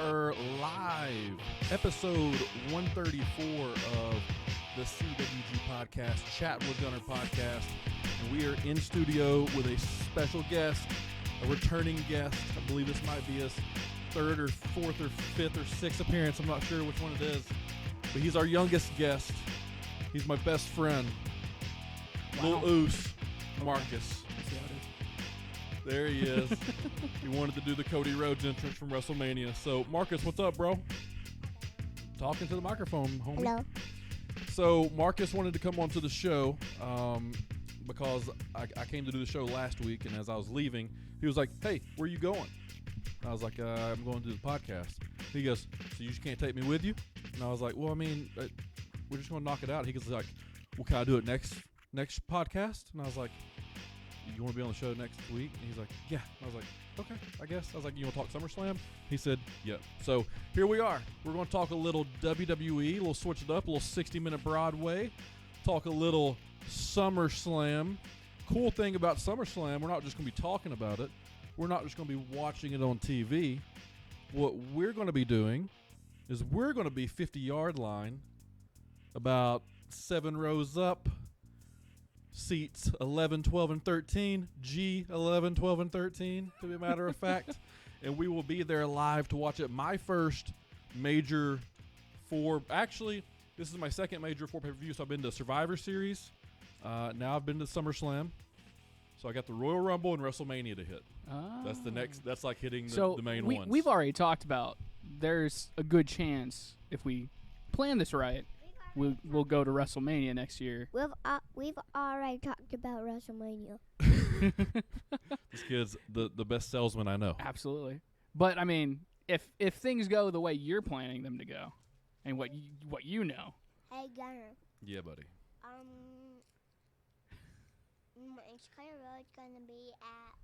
are live, episode 134 of the CWG podcast, Chat with Gunner podcast. And we are in studio with a special guest, a returning guest. I believe this might be his third or fourth or fifth or sixth appearance. I'm not sure which one it is. But he's our youngest guest. He's my best friend. Wow. Lil Oos, Marcus. Let's see how it is. There he is. He wanted to do the Cody Rhodes entrance from WrestleMania. So, Marcus, what's up, bro? Talking to the microphone, homie. Hello. So, Marcus wanted to come onto the show because I came to do the show last week, and as I was leaving, he was like, hey, where you going? And I was like, I'm going to do the podcast. He goes, so you just can't take me with you? And I was like, well, I mean, we're just going to knock it out. He goes like, well, can I do it next podcast? And I was like, you want to be on the show next week? And he's like, yeah. And I was like, okay, I guess. I was like, you want to talk SummerSlam? He said, yep. So here we are. We're going to talk a little WWE, a little switch it up, a little 60-minute Broadway, talk a little SummerSlam. Cool thing about SummerSlam, we're not just going to be talking about it. We're not just going to be watching it on TV. What we're going to be doing is we're going to be 50-yard line, about 7 rows up, seats 11, 12, and 13, G 11, 12, and 13, to be a matter of fact. And we will be there live to watch it. My first major actually, this is my second major pay-per-view, so I've been to Survivor Series. Now I've been to SummerSlam. So I got the Royal Rumble and WrestleMania to hit. Oh. That's the next, that's like hitting the main ones. We've already talked about there's a good chance if we plan this right, we'll go to WrestleMania next year. We've already talked about WrestleMania. This kid's the best salesman I know. Absolutely. But I mean, if things go the way you're planning them to go, and what you know. Hey Gunner. Yeah, buddy. Is Cody Rhodes gonna be at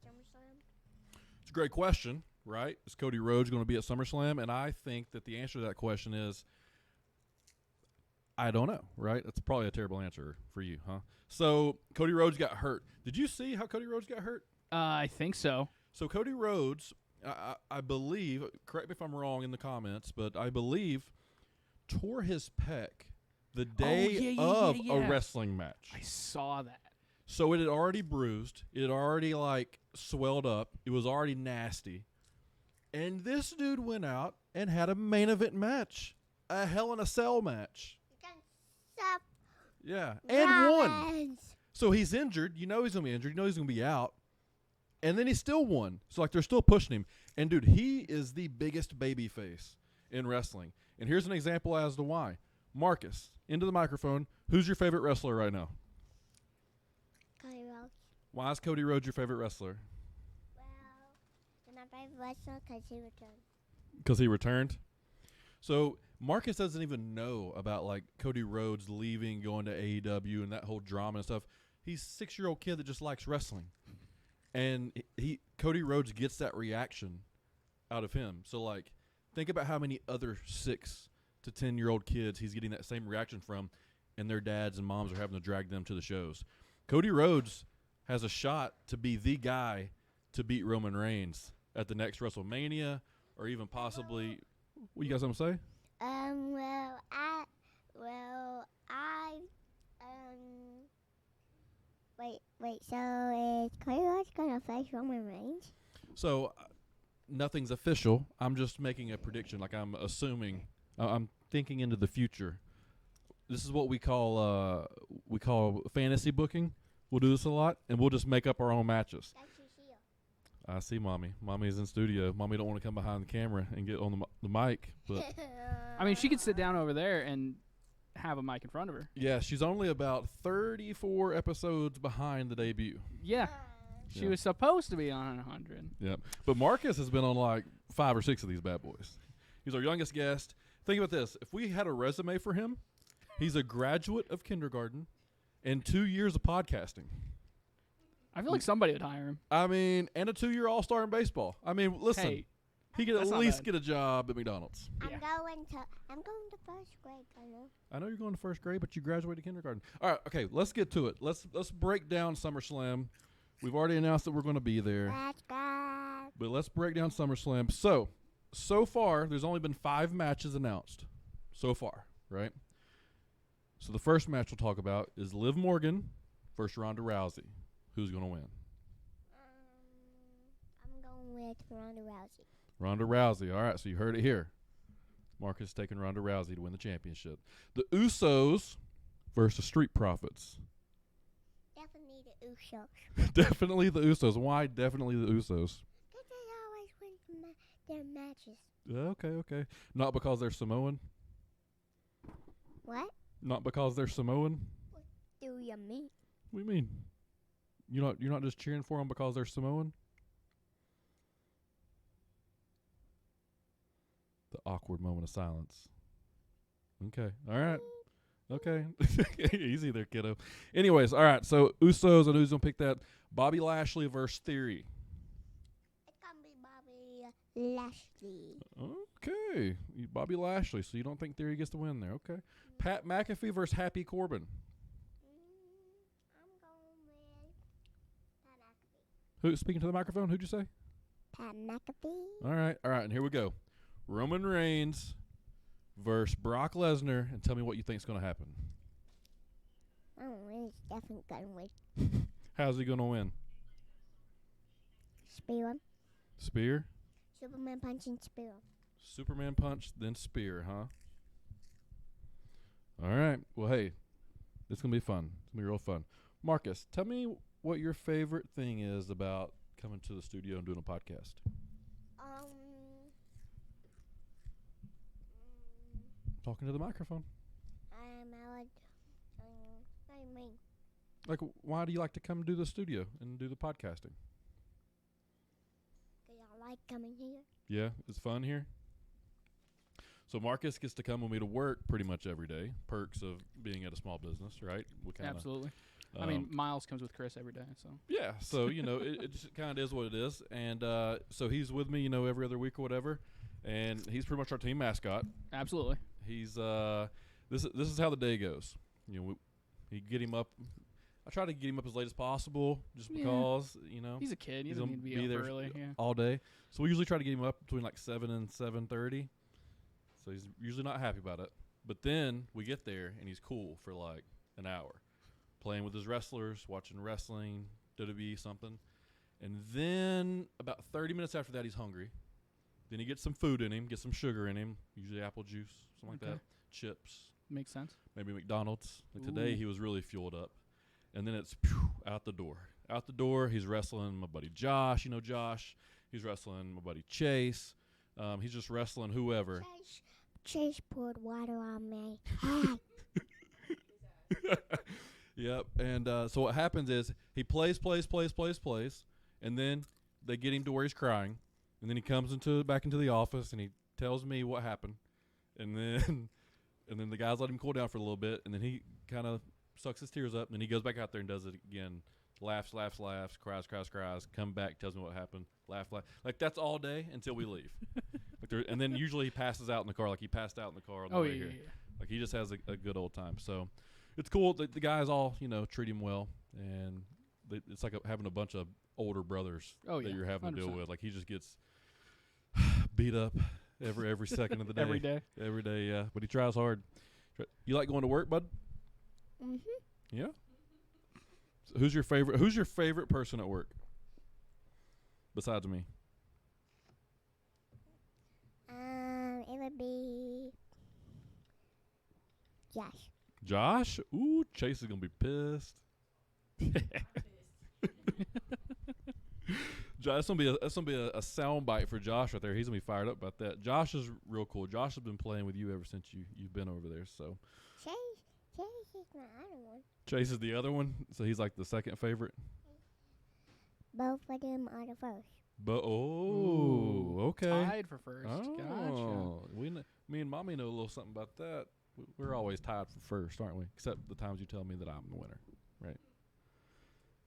SummerSlam? It's a great question, right? Is Cody Rhodes going to be at SummerSlam? And I think that the answer to that question is, I don't know, right? That's probably a terrible answer for you, huh? So Cody Rhodes got hurt. Did you see how Cody Rhodes got hurt? I think so. So Cody Rhodes, I believe, correct me if I'm wrong in the comments, but I believe tore his pec the day of a wrestling match. I saw that. So it had already bruised. It had already, swelled up. It was already nasty. And this dude went out and had a main event match. A Hell in a Cell match. Yeah. And won. So he's injured. You know he's going to be injured. You know he's going to be out. And then he still won. So, they're still pushing him. And, dude, he is the biggest baby face in wrestling. And here's an example as to why. Marcus, into the microphone. Who's your favorite wrestler right now? Cody Rhodes. Why is Cody Rhodes your favorite wrestler? Well, he's my favorite wrestler because he returned. Because he returned? So Marcus doesn't even know about, Cody Rhodes leaving, going to AEW, and that whole drama and stuff. He's a 6-year-old kid that just likes wrestling. And Cody Rhodes gets that reaction out of him. So, think about how many other 6 to 10-year-old kids he's getting that same reaction from, and their dads and moms are having to drag them to the shows. Cody Rhodes has a shot to be the guy to beat Roman Reigns at the next WrestleMania, or even possibly. What you guys want to say? Wait. So is Cody Rhodes gonna face Roman Reigns? So nothing's official. I'm just making a prediction. I'm assuming. I'm thinking into the future. This is what we call fantasy booking. We'll do this a lot, and we'll just make up our own matches. I see Mommy. Mommy's in studio. Mommy don't want to come behind the camera and get on the mic. But I mean, she could sit down over there and have a mic in front of her. Yeah, she's only about 34 episodes behind the debut. Yeah. She was supposed to be on 100. Yep. But Marcus has been on 5 or 6 of these bad boys. He's our youngest guest. Think about this. If we had a resume for him, he's a graduate of kindergarten and 2 years of podcasting. I feel like somebody would hire him. I mean, and a 2-year all-star in baseball. I mean, listen, Hey, he could at that's not least bad. get a job at McDonald's. I'm going to first grade, Gunner. I know you're going to first grade, but you graduated kindergarten. All right, okay, let's get to it. Let's break down SummerSlam. We've already announced that we're going to be there. Let's go. But let's break down SummerSlam. So, so far, there's only been 5 matches announced so far, right? So the first match we'll talk about is Liv Morgan versus Ronda Rousey. Who's going to win? I'm going with Ronda Rousey. Ronda Rousey. All right, so you heard it here. Marcus taking Ronda Rousey to win the championship. The Usos versus Street Profits. Definitely the Usos. Definitely the Usos. Why definitely the Usos? Because they always win their matches. Okay. Not because they're Samoan? What Not because they're Samoan? do you mean? What do you mean? You're not just cheering for them because they're Samoan? The awkward moment of silence. Okay. All right. Okay. Easy there, kiddo. Anyways, all right. So Usos, and who's gonna pick that? Bobby Lashley versus Theory. It's going to be Bobby Lashley. Okay. Bobby Lashley. So you don't think Theory gets to win there? Okay. Pat McAfee versus Happy Corbin. I'm going with Pat McAfee. Who speaking to the microphone? Who'd you say? Pat McAfee. All right. And here we go. Roman Reigns versus Brock Lesnar, and tell me what you think's going to happen. He's definitely going to win. How's he going to win? Spear him. Spear? Superman punching spear him. Superman punch, then spear, huh? All right. Well, hey, it's going to be fun. It's going to be real fun. Marcus, tell me what your favorite thing is about coming to the studio and doing a podcast. Talking to the microphone. What do you mean? Like, why do you like to come to the studio and do the podcasting? Because I like coming here. Yeah, it's fun here. So Marcus gets to come with me to work pretty much every day. Perks of being at a small business, right? We kinda, Absolutely. I mean, Miles comes with Chris every day, so. Yeah, so, it just kind of is what it is. And so he's with me, every other week or whatever. And he's pretty much our team mascot. Absolutely. He's this is how the day goes. You get him up. I try to get him up as late as possible, just because He's a kid. He he's doesn't gonna need to be there up early. Yeah. all day. So we usually try to get him up between like 7 and 7:30. So he's usually not happy about it. But then we get there and he's cool for like an hour, playing with his wrestlers, watching wrestling, WWE something, and then about 30 minutes after that he's hungry. Then he gets some food in him, gets some sugar in him, usually apple juice, something like that, chips, Makes sense. maybe McDonald's. Like Ooh. today he was really fueled up. And then it's out the door. Out the door, he's wrestling my buddy Josh. Josh. He's wrestling my buddy Chase. He's just wrestling whoever. Chase poured water on me. Yep. And so what happens is he plays, and then they get him to where he's crying. And then he comes back into the office and he tells me what happened. And then the guys let him cool down for a little bit. And then he kind of sucks his tears up. And then he goes back out there and does it again. Laughs, cries. Come back, tells me what happened. Laugh. Like that's all day until we leave. And then usually he passes out in the car, like he passed out in the car on the way here. Yeah. Like he just has a good old time. So it's cool that the guys all treat him well, and it's like having a bunch of older brothers that you're having 100%. to deal with. Like he just gets beat up every second of the day. Every day. Yeah. But he tries hard. You like going to work, bud? Mhm. Yeah. So who's your favorite person at work besides me? It would be Josh. Josh? Ooh, Chase is gonna be pissed. That's gonna be a sound bite for Josh right there. He's gonna be fired up about that. Josh is real cool. Josh has been playing with you ever since you've been over there. So Chase is my other one. Chase is the other one. So he's like the second favorite. Both of them are the first. But okay. Tied for first. Oh, Gotcha. me and Mommy know a little something about that. We're always tied for first, aren't we? Except the times you tell me that I'm the winner, right?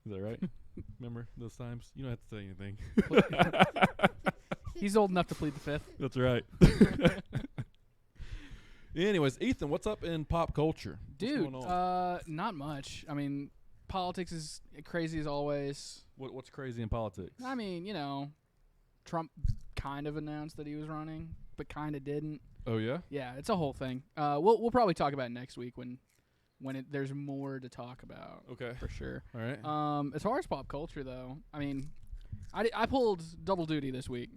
Is that right? Remember those times? You don't have to say anything. He's old enough to plead the fifth. That's right. Anyways, Ethan, what's up in pop culture? Dude, what's going on? not much. I mean, politics is crazy as always. What's crazy in politics? I mean, Trump kind of announced that he was running, but kind of didn't. Oh yeah. Yeah, it's a whole thing. We'll probably talk about it next week when there's more to talk about. Okay. For sure. All right. As far as pop culture, though, I mean, I pulled double duty this week.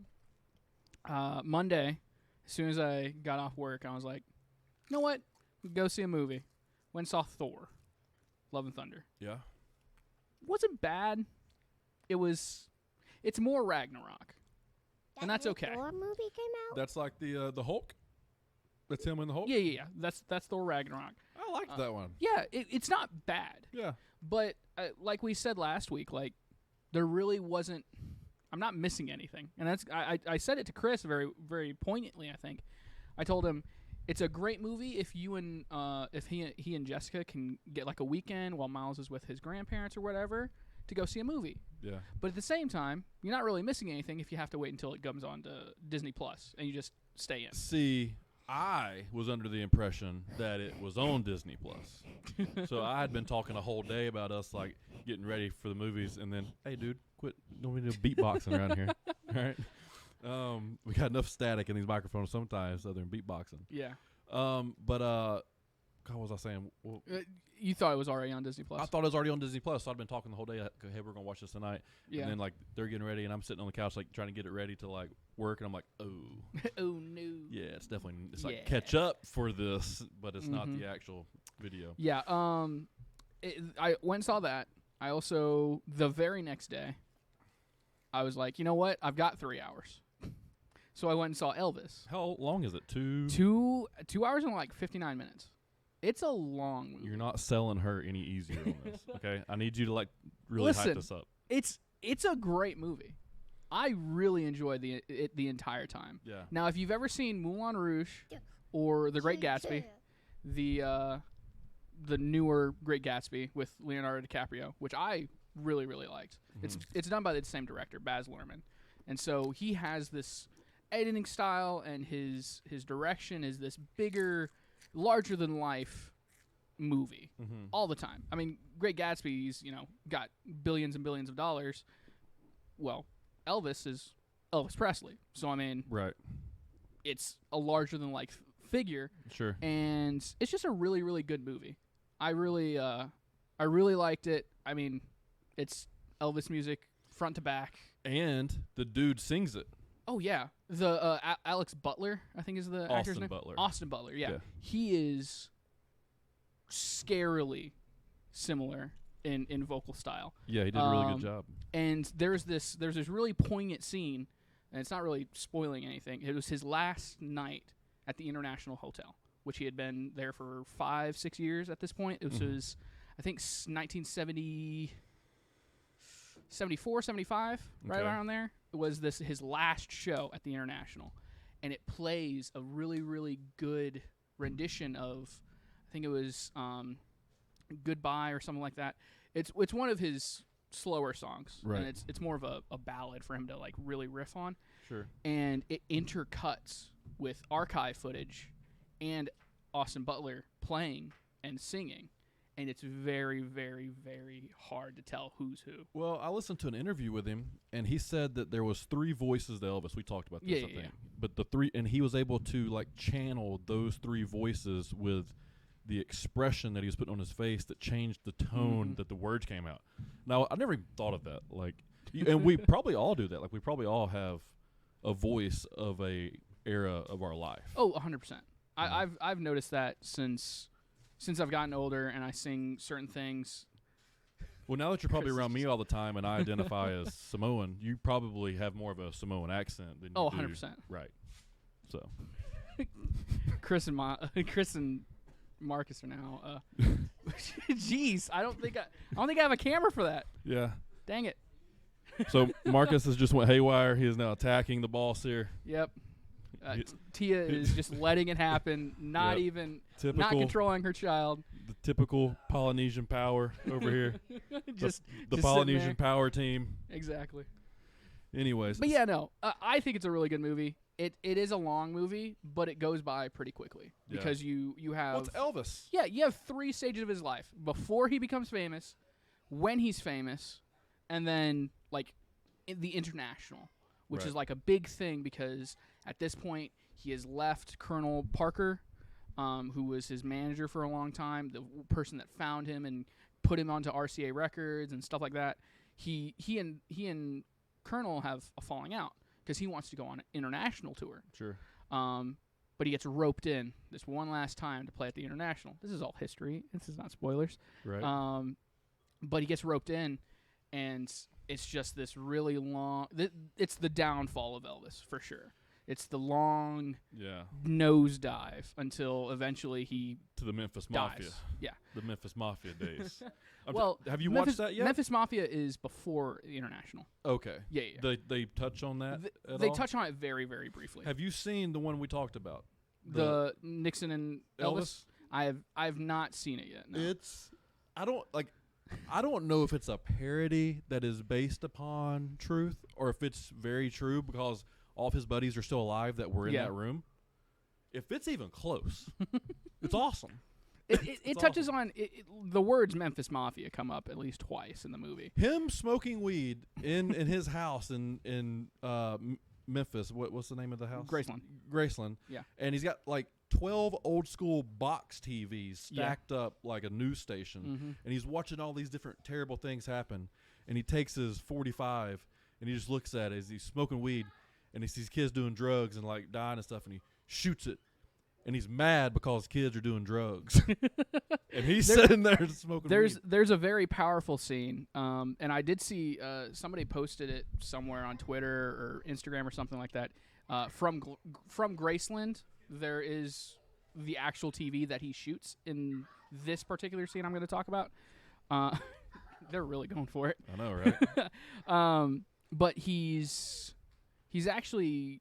Monday, as soon as I got off work, I was like, you know what? Go see a movie. Went and saw Thor, Love and Thunder. Yeah. Wasn't bad. It's more Ragnarok. And that's new okay. Thor movie came out. That's like the Hulk. That's him in the Hulk. Yeah. That's Thor Ragnarok. I liked that one. Yeah, it's not bad. Yeah. But like we said last week, like there really wasn't. I'm not missing anything, and that's I said it to Chris very very poignantly. I think I told him it's a great movie if you and if he and Jessica can get like a weekend while Miles is with his grandparents or whatever to go see a movie. Yeah. But at the same time, you're not really missing anything if you have to wait until it comes on to Disney Plus and you just stay in. See, I was under the impression that it was on Disney Plus. So I had been talking a whole day about us like getting ready for the movies, and then, hey, dude, quit! Don't we do beatboxing around here? All right. We got enough static in these microphones sometimes, other than beatboxing. Yeah. But God, what was I saying? Well, You thought it was already on Disney Plus? I thought it was already on Disney Plus, so I'd been talking the whole day. Like, hey, we're gonna watch this tonight. Yeah. And then like they're getting ready, and I'm sitting on the couch like trying to get it ready to like work, and I'm like, oh. Oh no. Yeah, it's definitely like Yeah. catch up for this, but it's not the actual video. Yeah. I went and saw that. I also the very next day, I was like, you know what? I've got 3 hours, so I went and saw Elvis. How long is it? 2 hours and like 59 minutes. It's a long movie. You're not selling her any easier on this, okay? I need you to like really hype Listen, this up. It's a great movie. I really enjoyed it the entire time. Yeah. Now, if you've ever seen Moulin Rouge or The Great Gatsby, the newer Great Gatsby with Leonardo DiCaprio, which I really really liked. It's done by the same director, Baz Luhrmann, and so he has this editing style, and his direction is this bigger, larger than life movie all the time. I mean, Great Gatsby's got billions and billions of dollars. Well, Elvis is Elvis Presley, so I mean, Right. it's a larger than life figure. Sure. And it's just a really, really good movie. I really liked it. I mean, it's Elvis music front to back. And the dude sings it. Oh yeah, the Alex Butler, I think is the actor's name. Austin Butler. Yeah, he is scarily similar in vocal style. Yeah, he did a really good job. And there's this really poignant scene, and it's not really spoiling anything. It was his last night at the International Hotel, which he had been there for 5-6 years at this point. It was I think 1970, 74, 75, right around there. It was his last show at the International, and it plays a really, really good rendition of, I think it was Goodbye or something like that. It's one of his slower songs, right? And it's more of a ballad for him to like really riff on. Sure. And it intercuts with archive footage and Austin Butler playing and singing. And it's very, very, very hard to tell who's who. Well, I listened to an interview with him, and he said that there was 3 voices to Elvis. We talked about this, I think. Yeah. But the 3, and he was able to like channel those 3 voices with the expression that he was putting on his face that changed the tone that the words came out. Now, I never even thought of that. Like, and we probably all do that. Like, we probably all have a voice of a era of our life. Oh, 100%. I've noticed that since I've gotten older and I sing certain things. Well, now that you're probably around me all the time and I identify as Samoan, you probably have more of a Samoan accent than you do. 100%. Right. So. Chris and Marcus are now. Jeez, I don't think I have a camera for that. Yeah. Dang it. So Marcus has just went haywire. He is now attacking the boss here. Yep. Tia is just letting it happen, not controlling her child. The typical Polynesian power over here. just the just Polynesian power team. Exactly. Anyways. But yeah, no. I think it's a really good movie. It is a long movie, but it goes by pretty quickly because you have. Well, it's Elvis. Yeah, you have 3 stages of his life before he becomes famous, when he's famous, and then like in the International, which Right. is like a big thing because at this point he has left Colonel Parker, who was his manager for a long time, the person that found him and put him onto RCA Records and stuff like that. He and Colonel have a falling out because he wants to go on an international tour. Sure. But he gets roped in this one last time to play at the international. This is all history. This is not spoilers. Right. But he gets roped in, and it's just this really long. It's the downfall of Elvis for sure. It's the long nosedive until eventually he to the Memphis dies. Mafia. Yeah. The Memphis Mafia days. Have you Memphis, watched that yet? Memphis Mafia is before the international. Okay. Yeah. They touch on that They all? touch on it very, very briefly. Have you seen the one we talked about? The Nixon and Elvis? I've not seen it yet. No. I don't know if it's a parody that is based upon truth or if it's very true because all of his buddies are still alive that were in that room. If it's even close, it's awesome. It touches on the words Memphis Mafia come up at least twice in the movie. Him smoking weed in his house in Memphis. What's the name of the house? Graceland. Yeah. And he's got like 12 old school box TVs stacked up like a news station. Mm-hmm. And he's watching all these different terrible things happen. And he takes his 45 and he just looks at it as he's smoking weed and he sees kids doing drugs and like dying and stuff and he shoots it. And he's mad because kids are doing drugs. And he's sitting there smoking weed. There's a very powerful scene. And I did see somebody posted it somewhere on Twitter or Instagram or something like that. From Graceland, there is the actual TV that he shoots in this particular scene I'm going to talk about. They're really going for it. I know, right? But he's actually...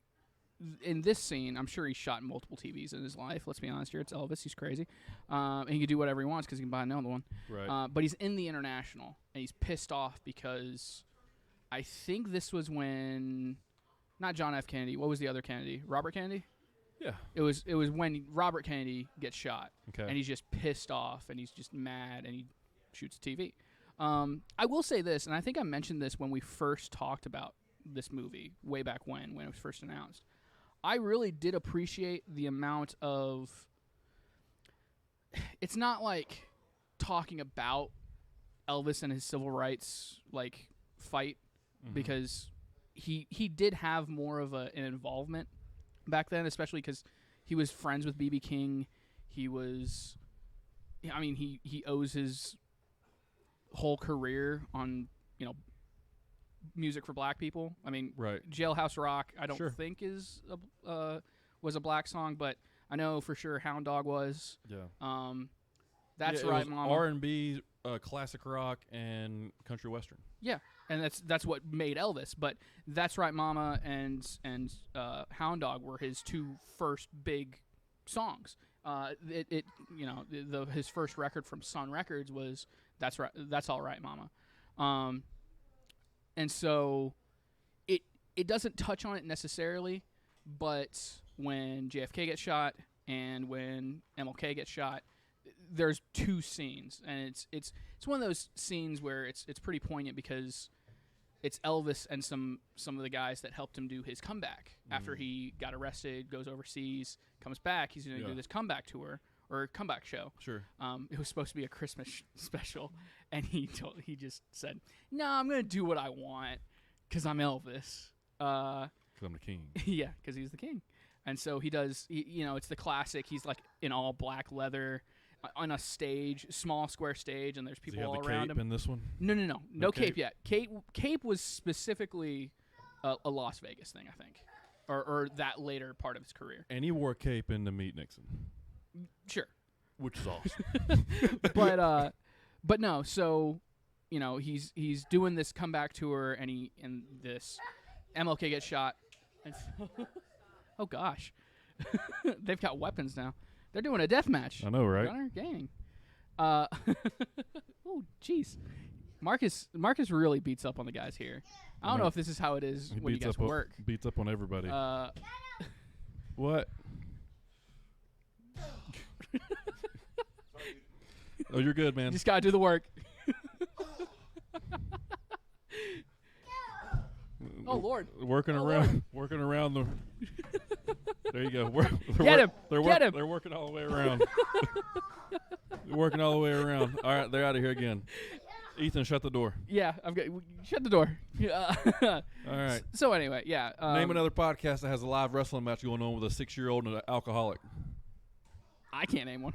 in this scene, I'm sure he shot multiple TVs in his life. Let's be honest here. It's Elvis. He's crazy. And he can do whatever he wants because he can buy another one. Right. But he's in the international, and he's pissed off because I think this was when... not John F. Kennedy. What was the other Kennedy? Robert Kennedy? Yeah. It was when Robert Kennedy gets shot. Okay. And he's just pissed off, and he's just mad, and he shoots a TV. I will say this, and I think I mentioned this when we first talked about this movie, way back when it was first announced. I really did appreciate the amount of... it's not like talking about Elvis and his civil rights like fight, because he did have more of an involvement back then, especially because he was friends with B.B. King. He was... I mean, he owes his whole career on, music for black people. I mean, right. Jailhouse Rock, I don't Sure. think was a black song, but I know for sure Hound Dog was. Yeah. That's it Right, was Mama. R&B, classic rock, and country western. Yeah, and that's what made Elvis. But That's Right, Mama and Hound Dog were his two first big songs. His first record from Sun Records was That's All Right, Mama. And so it doesn't touch on it necessarily, but when JFK gets shot and when MLK gets shot, there's two scenes, and it's one of those scenes where it's pretty poignant because it's Elvis and some of the guys that helped him do his comeback after he got arrested, goes overseas, comes back. He's going to do this comeback tour or comeback show. Sure. It was supposed to be a Christmas special, and he just said, "No, I'm going to do what I want because I'm Elvis." Because I'm the king. Yeah, because he's the king. And so he does, it's the classic. He's like in all black leather on a stage, small square stage, and there's people all around him. Does he have the cape in this one? No cape yet. Cape was specifically a Las Vegas thing, I think, or that later part of his career. And he wore a cape in to meet Nixon. Sure. Which is awesome. But no, so he's doing this comeback tour, and this MLK gets shot, and so, oh gosh, they've got weapons now. They're doing a death match. I know, right? Gunner gang. Oh, jeez. Marcus really beats up on the guys here. I don't know if this is how it is when you guys work. Beats up on everybody. What? Oh, you're good, man. You just gotta do the work. Oh Lord. Working Oh, around, Lord. working around the. There you go. Get him. Get him. They're working all the way around. They're working all the way around. All right, they're out of here again. Ethan, shut the door. Yeah, shut the door. All right. So anyway, yeah. Name another podcast that has a live wrestling match going on with a 6-year-old and an alcoholic. I can't name one.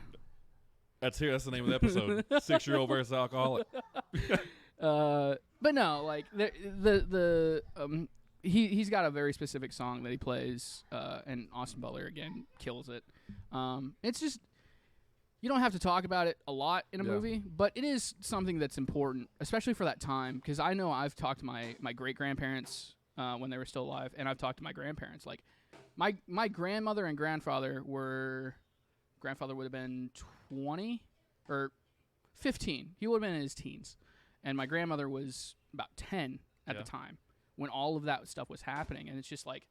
That's here. That's the name of the episode. 6-year-old versus alcoholic. But no, like he's got a very specific song that he plays, and Austin Butler again kills it. It's just you don't have to talk about it a lot in a movie, but it is something that's important, especially for that time. Because I know I've talked to my great grandparents when they were still alive, and I've talked to my grandparents. Like my grandmother and grandfather were. Grandfather would have been 20 or 15. He would have been in his teens. And my grandmother was about 10 at the time when all of that stuff was happening. And it's just like,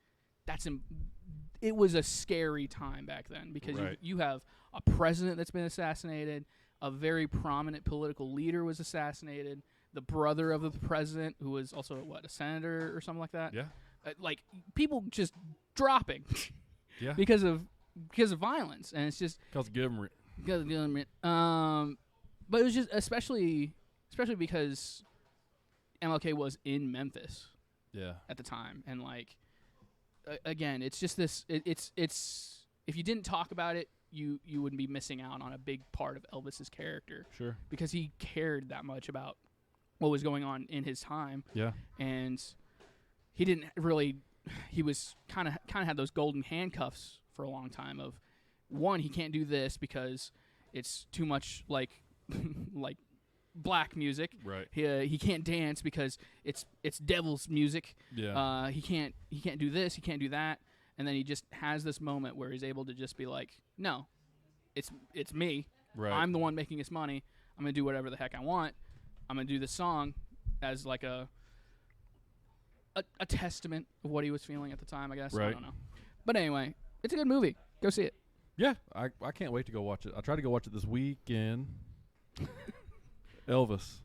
it was a scary time back then because you have a president that's been assassinated, a very prominent political leader was assassinated, the brother of the president who was also, a senator or something like that. Yeah. Like, people just dropping because of violence, and it's just because of government. But it was just especially because MLK was in Memphis, at the time, and like again, it's just this. It's if you didn't talk about it, you would be missing out on a big part of Elvis's character. Sure, because he cared that much about what was going on in his time. Yeah, and he didn't really. He was kind of had those golden handcuffs for a long time of, one, he can't do this because it's too much like black music. Right. He can't dance because it's devil's music. Yeah. He can't do this, he can't do that. And then he just has this moment where he's able to just be like, no, it's me. Right. I'm the one making this money. I'm going to do whatever the heck I want. I'm going to do this song as like a testament of what he was feeling at the time, I guess. Right. I don't know. But anyway, it's a good movie. Go see it. Yeah, I can't wait to go watch it. I tried to go watch it this weekend. Elvis.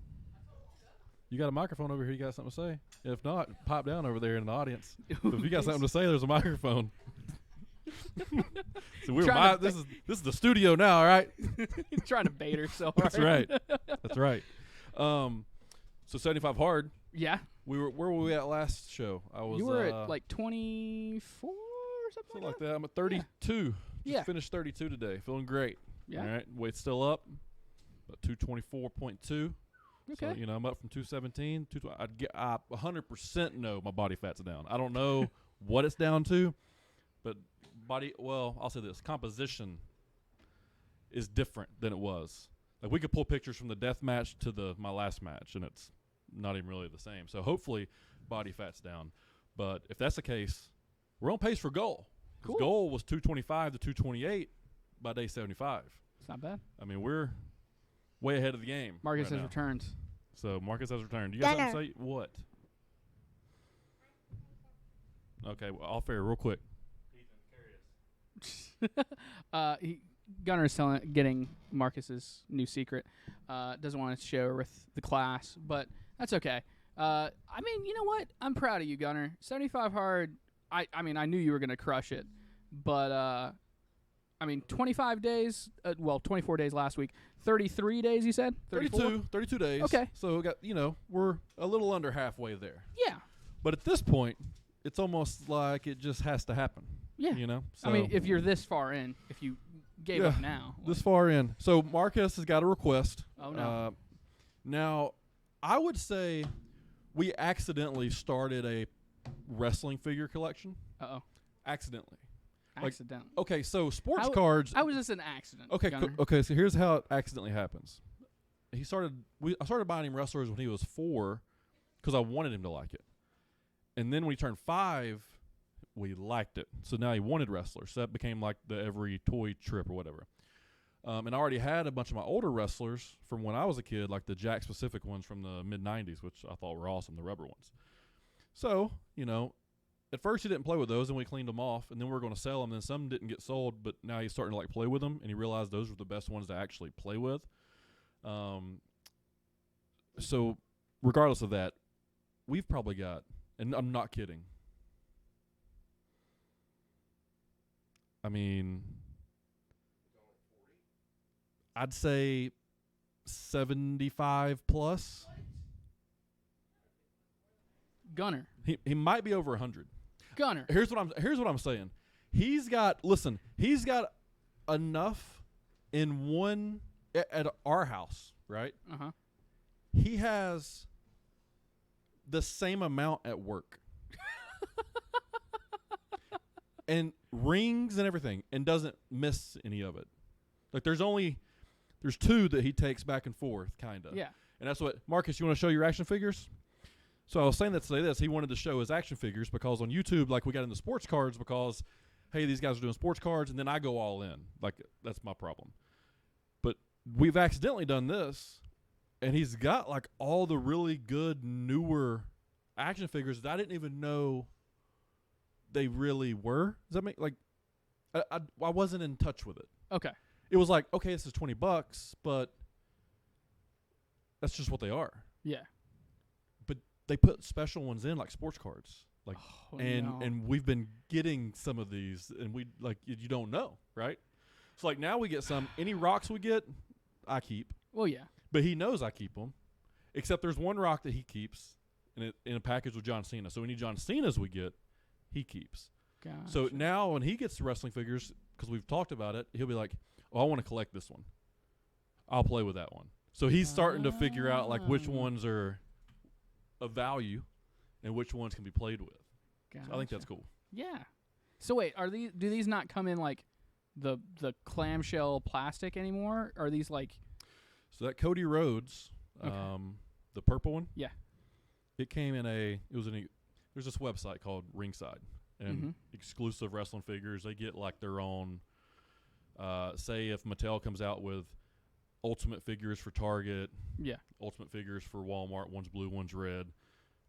You got a microphone over here. You got something to say? If not, pop down over there in the audience. But if you got something to say, there's a microphone. So this is the studio now, all right? He's trying to bait her so hard. That's right. That's right. So 75 hard. Yeah. Where were we at last show? You were at like 24 or something like that. I'm at 32. Yeah. Just finished 32 today. Feeling great. Yeah. All right. Weight's still up. About 224.2. Okay. So, I'm up from 217. I 100% know my body fat's down. I don't know what it's down to, but I'll say this. Composition is different than it was. Like, we could pull pictures from the death match to my last match, and it's not even really the same. So hopefully body fat's down. But if that's the case, we're on pace for goal. Cool. Goal was 225 to 228 by day 75. It's not bad. I mean, we're way ahead of the game. Marcus has returned. So Marcus has returned. You got something to say? What? Okay, well, off air real quick. Gunner is getting Marcus's new secret. Doesn't want to share with the class, but that's okay. I mean, you know what? I'm proud of you, Gunner. 75 hard. I mean, I knew you were going to crush it, but I mean, 25 days. 24 days last week. 33 days, you said? 32 days. Okay. So we got, we're a little under halfway there. Yeah. But at this point, it's almost like it just has to happen. Yeah. So I mean, if you're this far in, if you gave up now. This far in. So Marcus has got a request. Oh, no. Now, I would say we accidentally started a wrestling figure collection. Uh-oh. Accidentally. Okay, so sports cards. How was this an accident? Okay, okay. So here's how it accidentally happens. I started buying him wrestlers when he was 4 because I wanted him to like it, and then when he turned 5, we liked it. So now he wanted wrestlers. So that became like the every toy trip or whatever. And I already had a bunch of my older wrestlers from when I was a kid, like the Jack specific ones from the mid '90s, which I thought were awesome, the rubber ones. So at first he didn't play with those, and we cleaned them off, and then we were going to sell them. And then some didn't get sold, but now he's starting to play with them, and he realized those were the best ones to actually play with. So regardless of that, we've probably got And I'm not kidding. I mean, I'd say 75 plus. Gunner. He might be over 100. Gunner. Here's what I'm saying. He's got enough in one at our house, right? Uh-huh. He has the same amount at work. And rings and everything, and doesn't miss any of it. Like there's 2 that he takes back and forth, kind of. Yeah. And that's what, Marcus, you want to show your action figures? So I was saying that to say this. He wanted to show his action figures because on YouTube, like we got into sports cards because, hey, these guys are doing sports cards, and then I go all in. Like that's my problem. But we've accidentally done this, and he's got like all the really good newer action figures that I didn't even know they really were. Does that make, like, I wasn't in touch with it. Okay. It was like, okay, this is $20, but that's just what they are. Yeah. But they put special ones in, like sports cards, like, Oh, and we've been getting some of these, and we like you don't know, right? So like now we get some. Any rocks we get, I keep. Well, yeah. But he knows I keep them, except there's one rock that he keeps in a package with John Cena. So any John Cenas we get, he keeps. Gotcha. So now when he gets the wrestling figures, because we've talked about it, he'll be like, oh, I want to collect this one. I'll play with that one. So he's starting to figure out like which ones are of value and which ones can be played with. Gotcha. So I think that's cool. Yeah. So wait, do these not come in like the clamshell plastic anymore? Are these like? So that Cody Rhodes, Okay. the purple one. Yeah. It came in there's this website called Ringside, and exclusive wrestling figures. They get like their own. Say if Mattel comes out with Ultimate figures for Target, Yeah. Ultimate figures for Walmart, one's blue, one's red,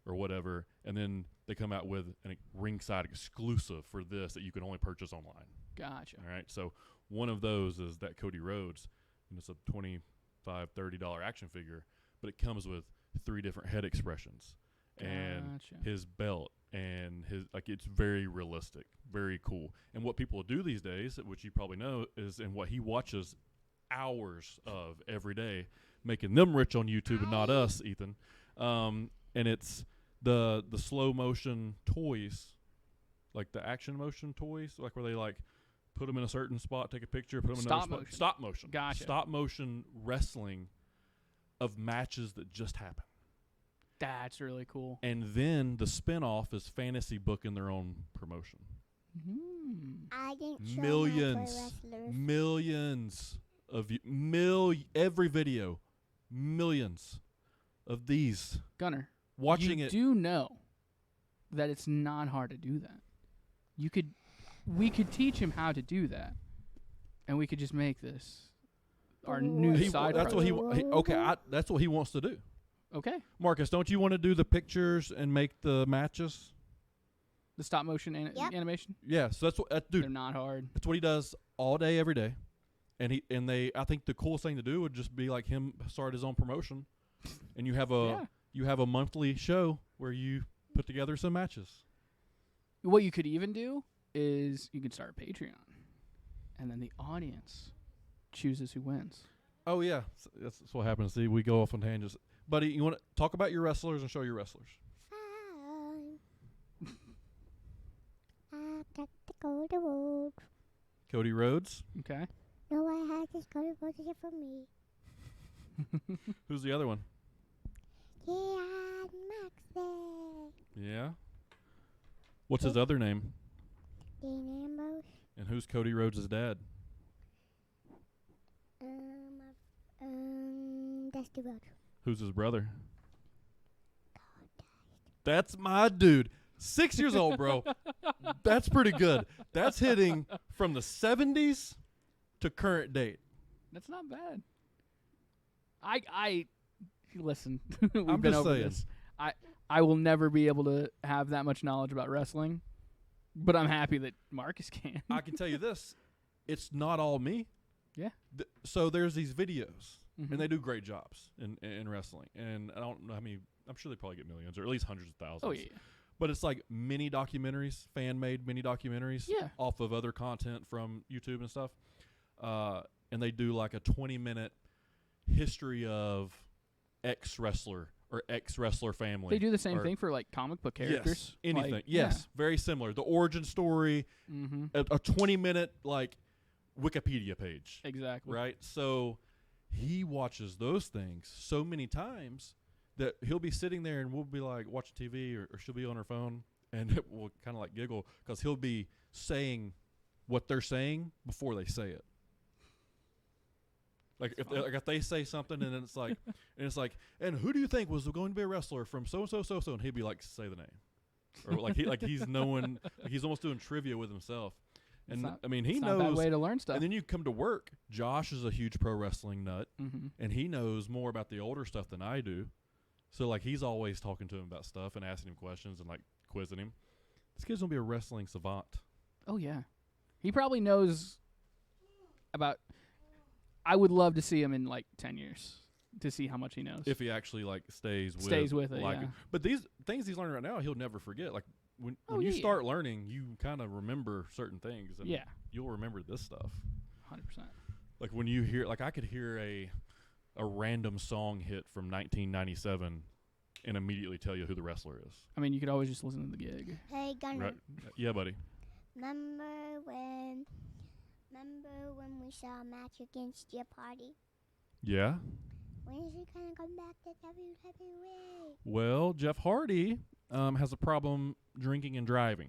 or whatever, and then they come out with a Ringside exclusive for this that you can only purchase online. Gotcha. All right, so one of those is that Cody Rhodes, and it's a $25-$30 action figure, but it comes with 3 different head expressions and Gotcha. his belt and his, like, it's very realistic, very cool. And what people do these days, which you probably know, is, and what he watches hours of every day, making them rich on YouTube and not us, Ethan. And it's the slow motion toys, like the action motion toys, like where they like put them in a certain spot, take a picture, put them in another spot. Motion. Stop motion. Gotcha. Stop motion wrestling of matches that just happened. That's really cool. And then the spinoff is fantasy booking their own promotion. I didn't show Millions of every video, millions of these Gunner, watching you it. do know that it's not hard to do that. We could teach him how to do that, and we could just make this our new side that's project. that's what he wants to do. Okay. Marcus, don't you want to do the pictures and make the matches? The stop motion animation? Yeah, so that's what dude. They're not hard. That's what he does all day, every day. And I think the coolest thing to do would just be like him start his own promotion, and you have a monthly show where you put together some matches. What you could even do is you could start a Patreon, and then the audience chooses who wins. Oh yeah, that's what happens. See, we go off on tangents. Buddy, you want to talk about your wrestlers and show your wrestlers? I got to go to work. Cody Rhodes. Okay. No, I had this Cody Rhodes here for me. Who's the other one? Yeah, Maxie. Yeah. What's his other name? Dean Ambrose. And who's Cody Rhodes' dad? Dusty Rhodes. Who's his brother? That's my dude. 6 years old, bro. That's pretty good. That's hitting from the 70s to current date. That's not bad. I listen. We've I'm been just over saying. this. I will never be able to have that much knowledge about wrestling, but I'm happy that Marcus can. I can tell you this. It's not all me. Yeah. So there's these videos, and they do great jobs in wrestling. And I don't know how many. I'm sure they probably get millions or at least hundreds of thousands. Oh yeah. But it's like mini documentaries, fan-made mini documentaries off of other content from YouTube and stuff. And they do like a 20-minute history of ex-wrestler or ex-wrestler family. They do the same thing for like comic book characters. Yes, anything. Like, yes, very similar. The origin story, a 20-minute like Wikipedia page. Exactly. Right? So he watches those things so many times that he'll be sitting there and we'll be like watching TV or she'll be on her phone and we'll kind of like giggle because he'll be saying what they're saying before they say it. Like if they say something and then it's like, and who do you think was going to be a wrestler from so and so, and he'd be like, say the name, or he's knowing, like he's almost doing trivia with himself. And not, I mean, he it's knows. Not a bad way to learn stuff. And then you come to work. Josh is a huge pro wrestling nut, and he knows more about the older stuff than I do. So like he's always talking to him about stuff and asking him questions and like quizzing him. This kid's gonna be a wrestling savant. Oh yeah, he probably knows about. I would love to see him in like 10 years to see how much he knows. If he actually like stays with it, like yeah. But these things he's learning right now, he'll never forget. Like when you start learning, you kind of remember certain things, and you'll remember this stuff. 100%. Like when you hear, like I could hear a random song hit from 1997 and immediately tell you who the wrestler is. I mean, you could always just listen to the gig. Hey, Gunner. Right? Yeah, buddy. Remember when we saw a match against your party? Yeah. When is he gonna come back to WWE? Well, Jeff Hardy has a problem drinking and driving,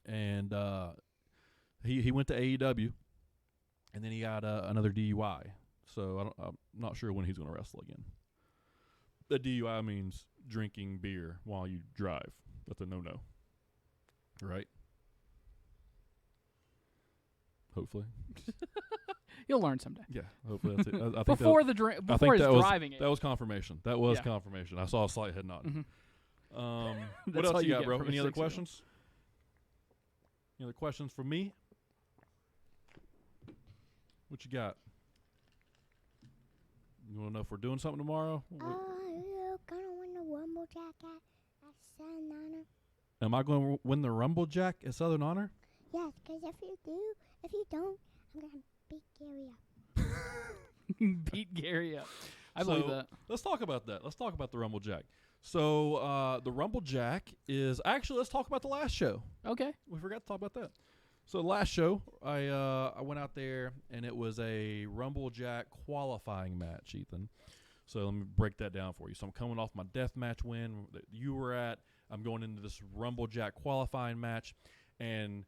and he went to AEW, and then he got another DUI. So I'm not sure when he's going to wrestle again. The DUI means drinking beer while you drive. That's a no-no, right? Hopefully. You'll learn someday. Yeah, hopefully that's it. I think before his driving it. That was confirmation. That was confirmation. I saw a slight head nod. What else you got, bro? Any other questions? Any other questions for me? What you got? You want to know if we're doing something tomorrow? You're gonna win the Rumble Jack at Southern Honor. Am I going to win the Rumble Jack at Southern Honor? Yes, because if you don't, I'm gonna beat Gary up. Beat Gary up. I believe that. Let's talk about that. Let's talk about the Rumble Jack. So the Rumble Jack is actually. Let's talk about the last show. Okay. We forgot to talk about that. So the last show, I went out there and it was a Rumble Jack qualifying match, Ethan. So let me break that down for you. So I'm coming off my death match win that you were at. I'm going into this Rumble Jack qualifying match, and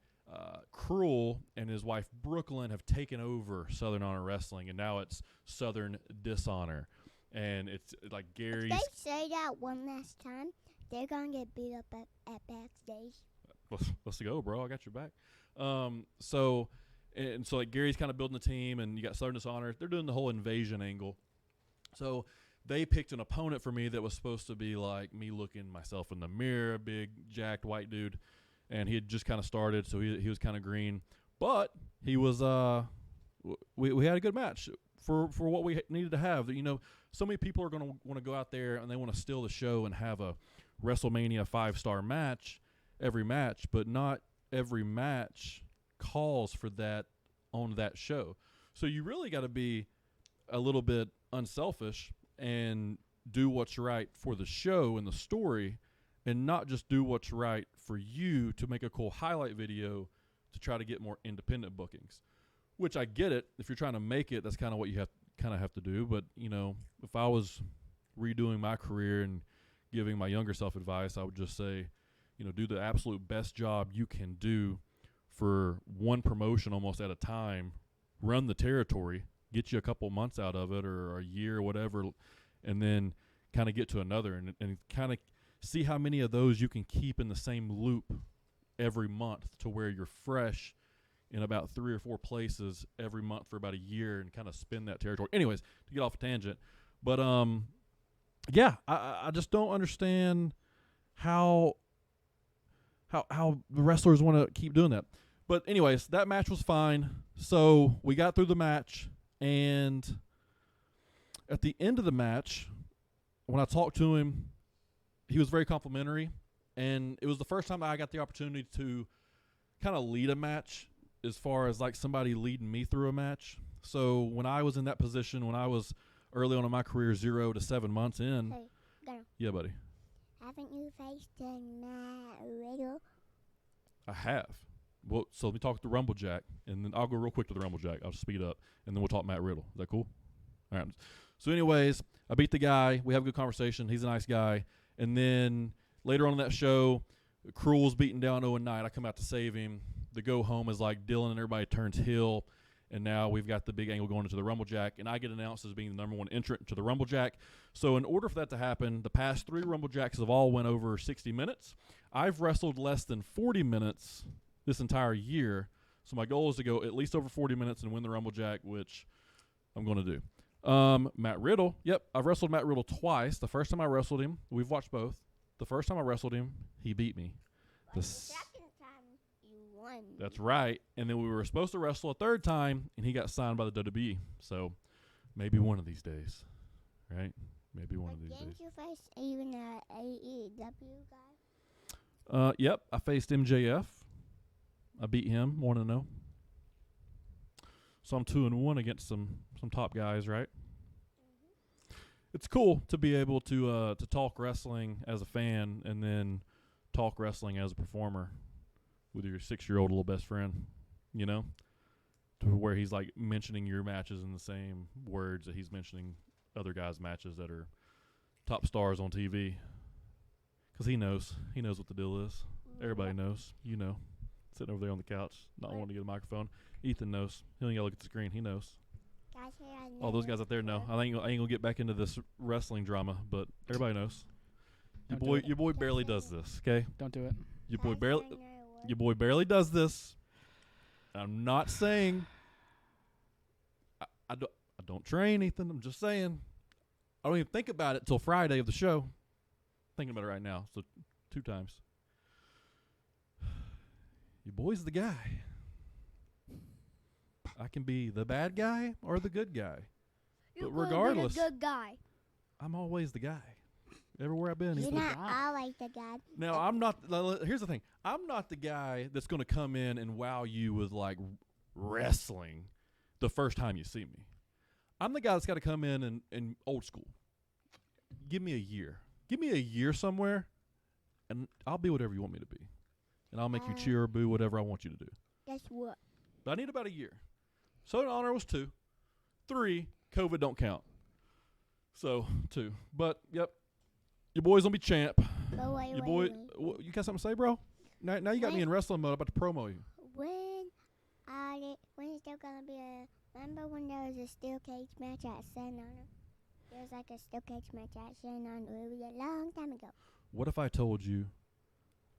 Cruel and his wife Brooklyn have taken over Southern Honor Wrestling, and now it's Southern Dishonor. And it's like Gary's. If they say that one last time, they're gonna get beat up at backstage. Let's go, bro. I got your back. So like Gary's kind of building the team, and you got Southern Dishonor. They're doing the whole invasion angle. So they picked an opponent for me that was supposed to be like me looking myself in the mirror, a big jacked white dude, and he had just kind of started, so he was kind of green, but he was we had a good match for what we needed to have. You know, so many people are going to want to go out there and they want to steal the show and have a WrestleMania 5-star match every match, but not every match calls for that on that show. So you really got to be a little bit unselfish and do what's right for the show and the story, and not just do what's right for you to make a cool highlight video to try to get more independent bookings. Which I get it. If you're trying to make it, that's kind of what you have to do. But, you know, if I was redoing my career and giving my younger self advice, I would just say, you know, do the absolute best job you can do for one promotion almost at a time. Run the territory, get you a couple months out of it or a year or whatever, and then kind of get to another and kind of see how many of those you can keep in the same loop every month to where you're fresh in about 3 or 4 places every month for about a year and kind of spin that territory. Anyways, to get off a tangent. But, yeah, I just don't understand how the wrestlers want to keep doing that. But anyways, that match was fine. So we got through the match, and at the end of the match, when I talked to him, he was very complimentary, And it was the first time I got the opportunity to kind of lead a match as far as like somebody leading me through a match. So when I was in that position, when I was early on in my career, 0 to 7 months in. Hey, Gunner, Yeah, buddy. haven't you faced Matt Riddle? I have. Well, so let me talk to the Rumble Jack, and then I'll go real quick to the Rumble Jack. I'll speed up, and then we'll talk Matt Riddle. Is that cool? All right. So anyways, I beat the guy. We have a good conversation. He's a nice guy. And then later on in that show, Cruel's beating down Owen Knight. I come out to save him. The go home is like Dylan and everybody turns heel. And now we've got the big angle going into the Rumble Jack, and I get announced as being the number 1 entrant to the Rumble Jack. So in order for that to happen, the past 3 Rumble Jacks have all went over 60 minutes. I've wrestled less than 40 minutes this entire year. So my goal is to go at least over 40 minutes and win the Rumble Jack, which I'm going to do. Matt Riddle. Yep, I've wrestled Matt Riddle twice. The first time I wrestled him, we've watched both. The first time I wrestled him, he beat me. The second time you won. That's right. And then we were supposed to wrestle a third time, and he got signed by the WWE. So maybe one of these days, right? Maybe one of these days. Didn't you face even an AEW guy? Yep, I faced MJF. I beat him 1-0. So I'm 2-1 against some top guys, right? It's cool to be able to talk wrestling as a fan and then talk wrestling as a performer with your 6-year-old little best friend, you know, to where he's like mentioning your matches in the same words that he's mentioning other guys' matches that are top stars on TV. Because he knows what the deal is. Everybody knows. You know. Sitting over there on the couch, not wanting to get a microphone. Ethan knows. He don't gotta look at the screen. He knows. Guys, here I know. All those guys out there know. I ain't gonna get back into this wrestling drama, but everybody knows. Your boy barely does this. Okay. Don't do it. Your boy barely does this. I'm not saying I don't train, Ethan. I'm just saying I don't even think about it till Friday of the show. Thinking about it right now, so 2 times. Your boy's the guy. I can be the bad guy or the good guy. You're but regardless, be a good guy. I'm always the guy. Everywhere I've been, he's You're the not guy. always the guy. Now, I'm not. Here's the thing. I'm not the guy that's going to come in and wow you with like wrestling the first time you see me. I'm the guy that's got to come in and old school. Give me a year. Give me a year somewhere, and I'll be whatever you want me to be. And I'll make you cheer or boo, whatever I want you to do. Guess what? But I need about a year. So in honor was 2. 3, COVID don't count. So 2. But, yep, your boy's going to be champ. But wait, Your boy, you got something to say, bro? Now you got me in wrestling mode. I'm about to promo you. When is there gonna be remember when there was a steel cage match at San Honor? There was like a steel cage match at San Honor. It was a long time ago. What if I told you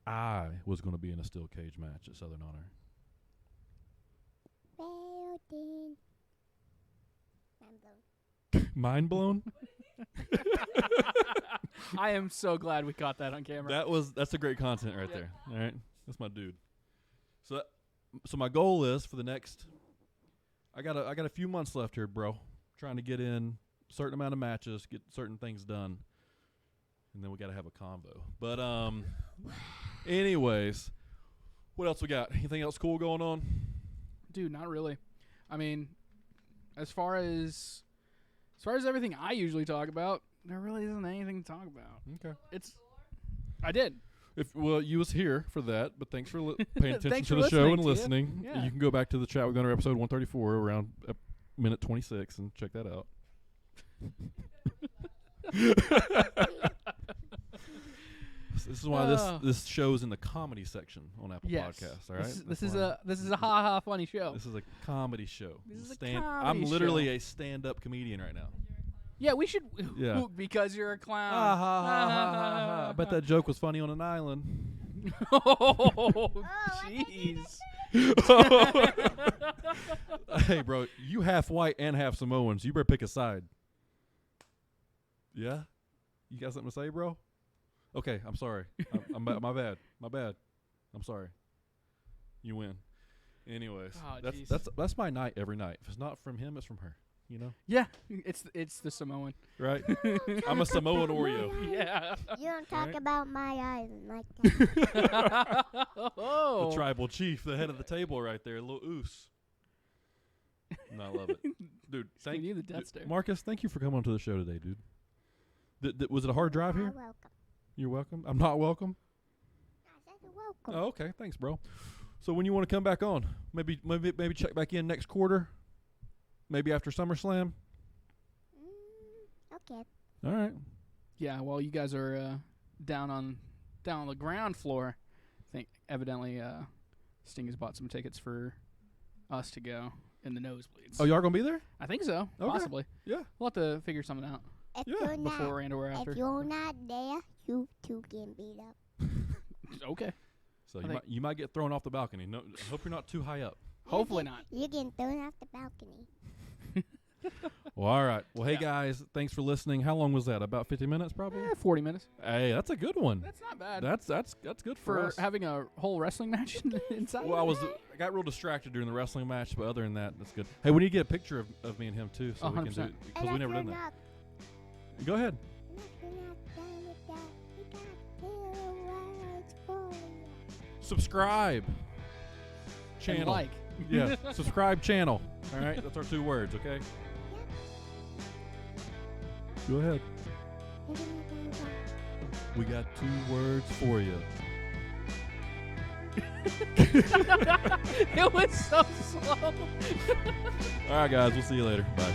I was going to be in a steel cage match at Southern Honor? Well then, I'm blown. Mind blown? I am so glad we caught that on camera. That's a great content right there. All right, that's my dude. So my goal is for the next. I got a few months left here, bro. Trying to get in a certain amount of matches, get certain things done, and then we got to have a combo. But anyways, what else we got? Anything else cool going on? Dude, not really. I mean, as far as everything I usually talk about, there really isn't anything to talk about. Okay. I did. Well, you was here for that, but thanks for paying attention Thanks to for the show and listening, listening. yeah. You can go back to the Chat with Gunner episode 134 around minute 26 and check that out. This is why this show's in the comedy section on Apple Podcasts. All right, this is a ha ha funny show. This is a comedy show. This is a I'm comedy literally show. a stand-up comedian right now. Yeah, we should. Yeah. Because you're a clown. I bet that joke was funny on an island. Oh, jeez. Hey, bro, you half white and half Samoans. You better pick a side. Yeah? You got something to say, bro? Okay, I'm sorry. My bad. I'm sorry. You win. Anyways, Oh, that's my night every night. If it's not from him, it's from her. you know? Yeah, it's the Samoan. Right? I'm a Samoan Oreo. Yeah. You don't talk Right. about my island like that. Oh. The tribal chief, the head of the table right there, little oos. No, I love it. Dude, thank you. The death stare. Marcus, thank you for coming on to the show today, dude. Was it a hard drive You're here? welcome. You're welcome. I'm not welcome. I said you're welcome. Oh, okay. Thanks, bro. So when you want to come back on? Maybe check back in next quarter? Maybe after SummerSlam? Okay. All right. Yeah, while you guys are down on the ground floor, I think evidently Sting has bought some tickets for us to go in the nosebleeds. Oh, y'all going to be there? I think so. Okay. Possibly. Yeah. We'll have to figure something out If Yeah, you're not, before and or after. if you're not there, you two can beat up. Okay. So I you might get thrown off the balcony. No, I hope you're not too high up. Hopefully not. You're getting thrown off the balcony. Well, all right. Well, hey, guys, thanks for listening. How long was that? About 50 minutes, probably? 40 minutes. Hey, that's a good one. That's not bad. That's good for for us. having a whole wrestling match inside. Well, I got real distracted during the wrestling match, but other than that, that's good. Hey, we need to get a picture of me and him, too, so we can do 100%. it. Because we never done that. Go ahead. You're not done with that. We got 2 words for you. Subscribe. And Channel. like. Yeah, subscribe channel. All right, that's our 2 words, okay? Go ahead. We got 2 words for you. It was so slow. All right, guys, we'll see you later. Bye.